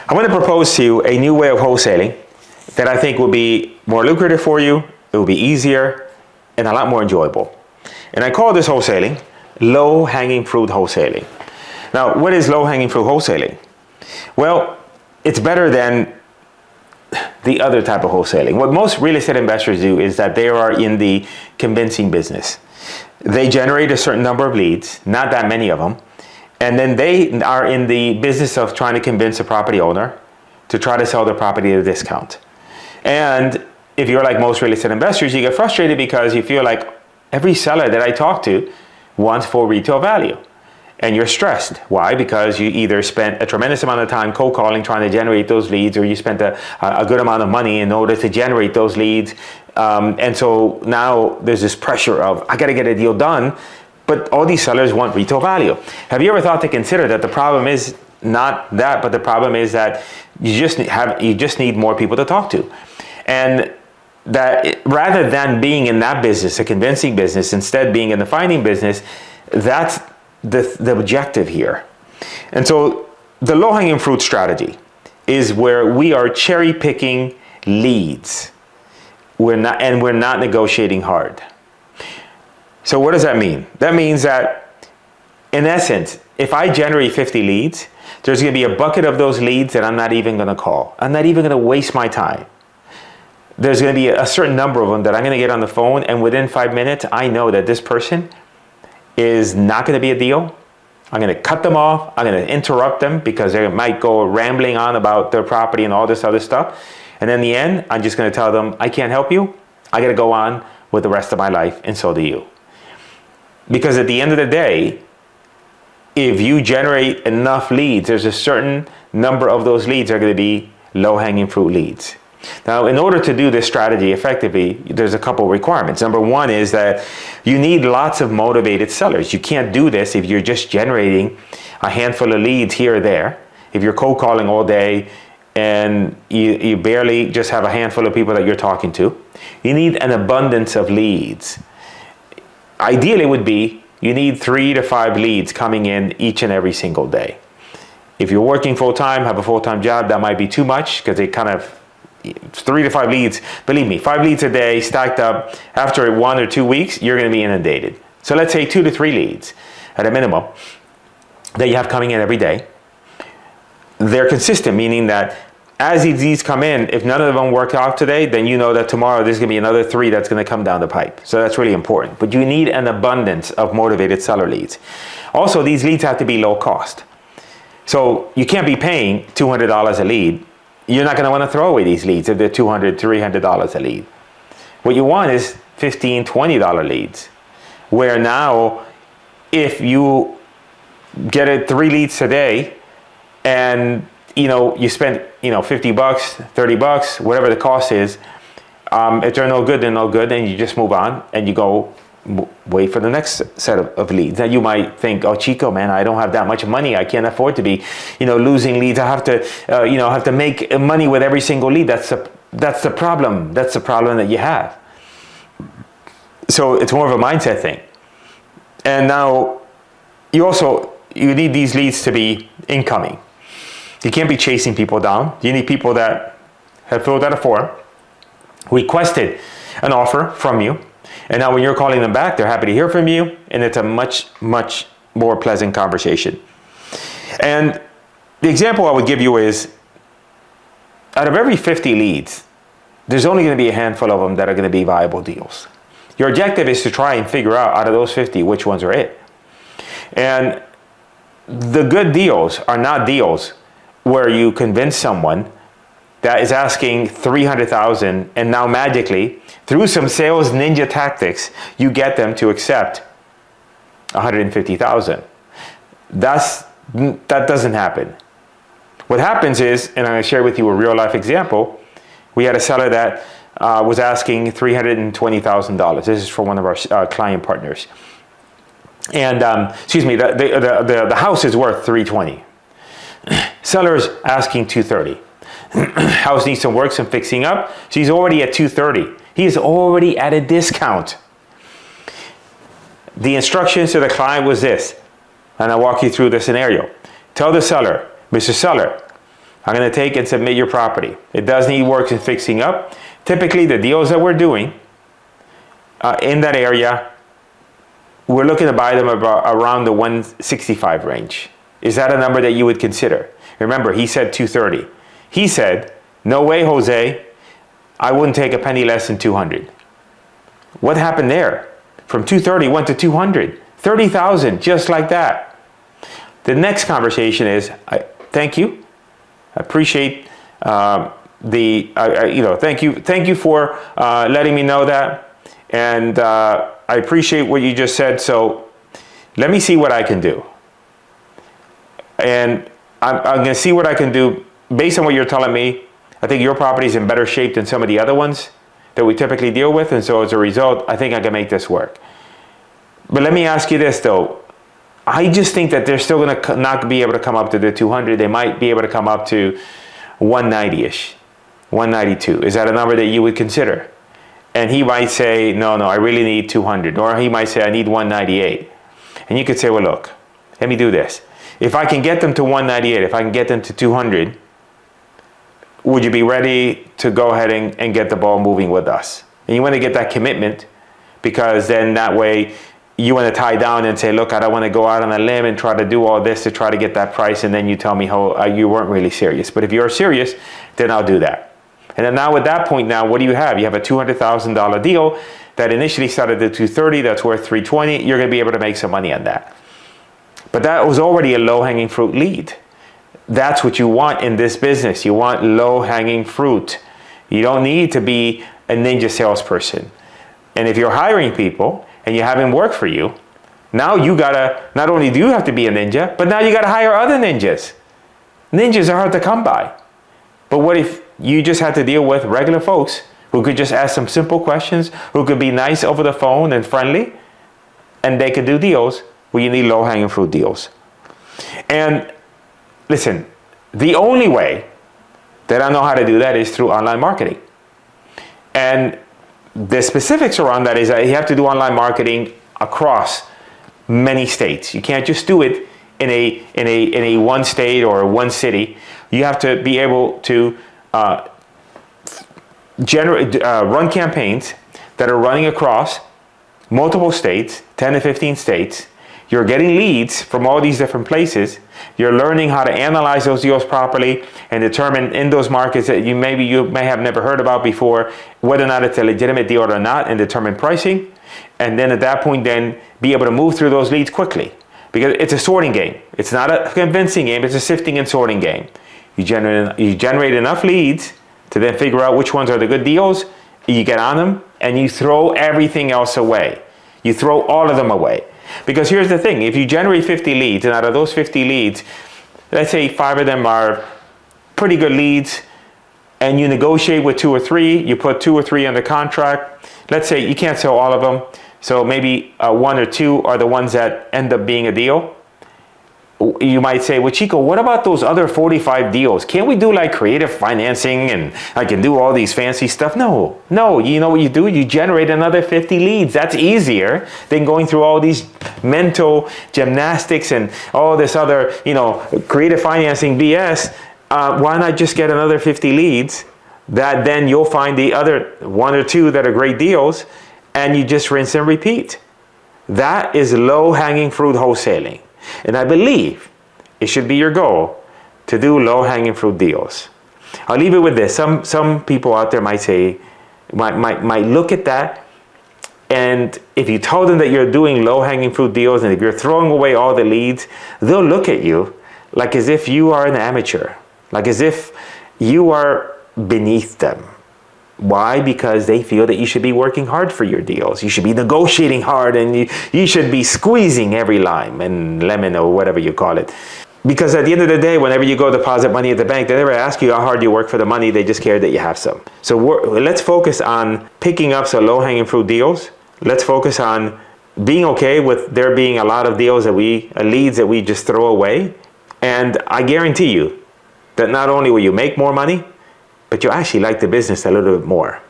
I'm going to propose to you a new way of wholesaling that I think will be more lucrative for you, it will be easier, and a lot more enjoyable. And I call this wholesaling low-hanging fruit wholesaling. Now, what is low-hanging fruit wholesaling? Well, it's better than the other type of wholesaling. What most real estate investors do is that they are in the convincing business. They generate a certain number of leads, not that many of them, and then they are in the business of trying to convince a property owner to try to sell their property at a discount. And if you're like most real estate investors, you get frustrated because you feel like every seller that I talk to wants full retail value. And you're stressed. Why? Because you either spent a tremendous amount of time cold calling trying to generate those leads, or you spent a good amount of money in order to generate those leads. And so now there's this pressure of, I got to get a deal done, but all these sellers want retail value. Have you ever thought to consider that the problem is not that, but the problem is that you just need more people to talk to? And that rather than being in that business, a convincing business, instead being in the finding business, that's the objective here. And so the low-hanging fruit strategy is where we are cherry picking leads. We're not negotiating hard. So what does that mean? That means that in essence, if I generate 50 leads, there's going to be a bucket of those leads that I'm not even going to call. I'm not even going to waste my time. There's going to be a certain number of them that I'm going to get on the phone, and within 5 minutes, I know that this person is not going to be a deal. I'm going to cut them off. I'm going to interrupt them because they might go rambling on about their property and all this other stuff. And in the end, I'm just going to tell them, I can't help you. I got to go on with the rest of my life, and so do you. Because at the end of the day, if you generate enough leads, there's a certain number of those leads are going to be low-hanging fruit leads. Now, in order to do this strategy effectively, there's a couple of requirements. Number one is that you need lots of motivated sellers. You can't do this if you're just generating a handful of leads here or there. If you're cold calling all day and you barely just have a handful of people that you're talking to, you need an abundance of leads. Ideally, it would be you need 3 to 5 leads coming in each and every single day. If you're working full-time, have a full-time job, that might be too much because they kind of 3 to 5 leads, believe me, 5 leads a day stacked up, after 1 or 2 weeks, you're going to be inundated. So let's say 2 to 3 leads at a minimum that you have coming in every day. They're consistent, meaning that as these leads come in, if none of them work out today, then you know that tomorrow there's going to be another 3 that's going to come down the pipe. So that's really important. But you need an abundance of motivated seller leads. Also, these leads have to be low cost. So you can't be paying $200 a lead. You're not going to want to throw away these leads if they're $200, $300 a lead. What you want is $15, $20 leads, where now if you get 3 leads today and you spend $50, $30, whatever the cost is, if they're no good, they're no good, and you just move on and you go wait for the next set of leads. Now you might think, oh, Chico, man, I don't have that much money. I can't afford to be, losing leads. I have to, make money with every single lead. That's the problem. That's the problem that you have. So it's more of a mindset thing. And now you need these leads to be incoming. You can't be chasing people down. You need people that have filled out a form, requested an offer from you, and now when you're calling them back, they're happy to hear from you, and it's a much, much more pleasant conversation. And the example I would give you is, out of every 50 leads, there's only going to be a handful of them that are going to be viable deals. Your objective is to try and figure out of those 50, which ones are it. And the good deals are not deals where you convince someone that is asking $300,000 and now magically, through some sales ninja tactics, you get them to accept $150,000. That doesn't happen. What happens is, and I'm going to share with you a real life example. We had a seller that was asking $320,000. This is for one of our client partners. And the house is worth $320,000. Seller's asking $230,000. House needs some work, some fixing up. So he's already at $230,000. He is already at a discount. The instructions to the client was this, and I'll walk you through the scenario. Tell the seller, Mr. Seller, I'm going to take and submit your property. It does need work and fixing up. Typically, the deals that we're doing in that area, we're looking to buy them around the 165 range. Is that a number that you would consider? Remember, he said 230. He said, no way, Jose, I wouldn't take a penny less than 200. What happened there? From 230 went to 200. 30,000, just like that. The next conversation is, thank you. I appreciate thank you for letting me know that, and I appreciate what you just said. So let me see what I can do, and I'm going to see what I can do based on what you're telling me. I think your property is in better shape than some of the other ones that we typically deal with, and so as a result, I think I can make this work. But let me ask you this though. I just think that they're still going to not be able to come up to the 200. They might be able to come up to 190-ish, 192. Is that a number that you would consider? And he might say, no, I really need 200. Or he might say, I need 198. And you could say, well, look, let me do this. If I can get them to 198, if I can get them to 200, would you be ready to go ahead and get the ball moving with us? And you want to get that commitment, because then that way, you want to tie down and say, look, I don't want to go out on a limb and try to do all this to try to get that price, and then you tell me how you weren't really serious. But if you're serious, then I'll do that. And then now at that point now, what do you have? You have a $200,000 deal that initially started at 230, that's worth 320. You're going to be able to make some money on that. But that was already a low-hanging fruit lead. That's what you want in this business. You want low-hanging fruit. You don't need to be a ninja salesperson. And if you're hiring people and you have them work for you, now you gotta, not only do you have to be a ninja, but now you gotta hire other ninjas. Ninjas are hard to come by. But what if you just had to deal with regular folks who could just ask some simple questions, who could be nice over the phone and friendly, and they could do deals where you need low-hanging fruit deals. And listen, the only way that I know how to do that is through online marketing. And the specifics around that is that you have to do online marketing across many states. You can't just do it in a one state or one city. You have to be able to run campaigns that are running across multiple states, 10 to 15 states. You're getting leads from all these different places. You're learning how to analyze those deals properly and determine in those markets that you may have never heard about before, whether or not it's a legitimate deal or not, and determine pricing. And then at that point, then be able to move through those leads quickly, because it's a sorting game. It's not a convincing game. It's a sifting and sorting game. You generate enough leads to then figure out which ones are the good deals. You get on them and you throw everything else away. You throw all of them away. Because here's the thing, if you generate 50 leads, and out of those 50 leads, let's say 5 of them are pretty good leads, and you negotiate with 2 or 3, you put 2 or 3 under contract. Let's say you can't sell all of them, so maybe 1 or 2 are the ones that end up being a deal. You might say, well, Chico, what about those other 45 deals? Can't we do like creative financing and I can do all these fancy stuff? No, you know what you do? You generate another 50 leads. That's easier than going through all these mental gymnastics and all this other, creative financing BS. Why not just get another 50 leads that then you'll find the other 1 or 2 that are great deals, and you just rinse and repeat. That is low-hanging fruit wholesaling. And I believe it should be your goal to do low-hanging fruit deals. I'll leave it with this. Some people out there might say, might look at that, and if you told them that you're doing low-hanging fruit deals and if you're throwing away all the leads, they'll look at you like as if you are an amateur, like as if you are beneath them. Why? Because they feel that you should be working hard for your deals. You should be negotiating hard, and you should be squeezing every lime and lemon or whatever you call it. Because at the end of the day, whenever you go deposit money at the bank, they never ask you how hard you work for the money. They just care that you have some. So let's focus on picking up some low-hanging fruit deals. Let's focus on being okay with there being a lot of deals leads that we just throw away. And I guarantee you that not only will you make more money, but you actually like the business a little bit more.